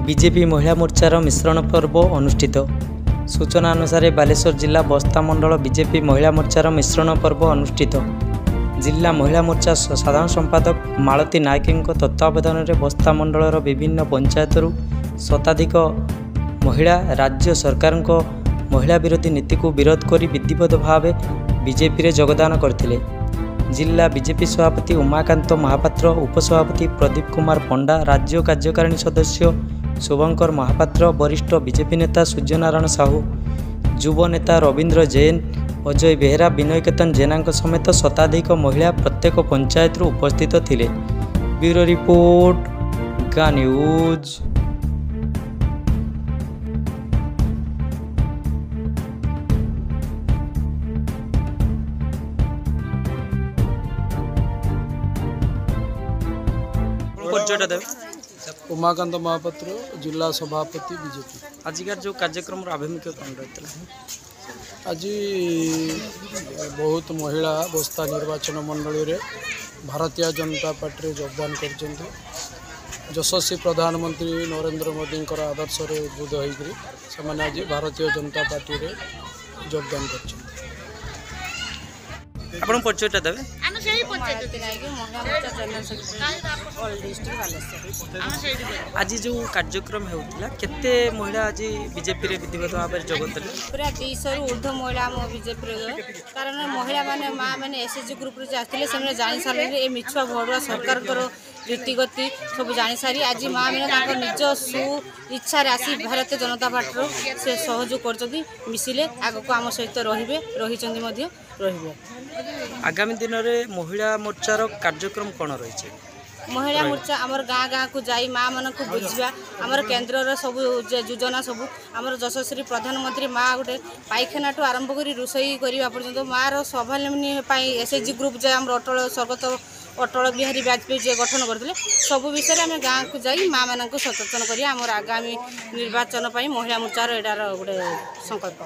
BJP महिला मोर्चार मिश्रण पर्व अनुष्ठित। सूचना अनुसार बालेश्वर जिला बस्ता मंडल बीजेपी महिला मोर्चार मिश्रण पर्व अनुष्ठित। जिला महिला मोर्चा साधारण संपादक मालती नायक तत्वावधान में बस्ता मंडलर विभिन्न पंचायतरू शताधिक महिला राज्य सरकार महिला विरोधी नीति को विरोध कर विधिवत भाव बीजेपी योगदान करथिले। जिला बीजेपी सभापति उमाकांत महापात्र, उपसभापति प्रदीप कुमार पंडा, राज्य कार्यकारिणी सदस्य शुभंकर महापात्र, वरिष्ठ बीजेपी नेता सूर्यनारायण साहू, युव नेता रवींद्र जैन, अजय बेहरा, विनय केतन जेना समेत शताधिक महिला प्रत्येक पंचायत उपस्थित थिले। ब्यूरो रिपोर्ट, गाँ न्यूज। उमाकांत महापात्र, जिला सभापति बीजेपी। आजिकार जो कार्यक्रम आभिमुख्य कौन रही? आज बहुत महिला बस्ता निर्वाचन मंडली रे भारतीय जनता पार्टी योगदान कर यशस्वी प्रधानमंत्री नरेंद्र मोदी आदर्श उद्बुद्ध होकर आज भारतीय जनता पार्टी रे योगदान कर। आपण परिचयटा देबे? आज जो कार्यक्रम होता केते महिला आज बीजेपी रे विधिवत भाव जोगद पूरा 200 ऊर्ध्व महिला मो बीजेपी कारण महिला माने माँ मैंने एसएचजी ग्रुप रे आते से जानी सारे ये मिछुआ भरुआ सरकार रीतिगति सब जानी सारी आज माँ मैंने निज सु इच्छा आसी भारतीय जनता पार्टी से सहयोग कर मिसिले आगक आम सहित रही आगामी दिन में महिला मोर्चार कार्यक्रम कौन रही? महिला मोर्चा आमर गाँ गाँ को जाई माँ मन को बुझा आमर केन्द्र सब योजना सब आमर यशस्वी प्रधानमंत्री माँ गोटे पाइखाना ठू आरंभ कर रोषई करने पर्यंत माँ स्वावलम्बी एसएचजी ग्रुप जो आम अटल स्वर्गत अटल बिहारी वाजपेयी जो गठन करते सब विषय आम गाँ को जाई माँ मान को सचेतन कर आमर आगामी निर्वाचन महिला मोर्चार एटार गोटे संकल्प।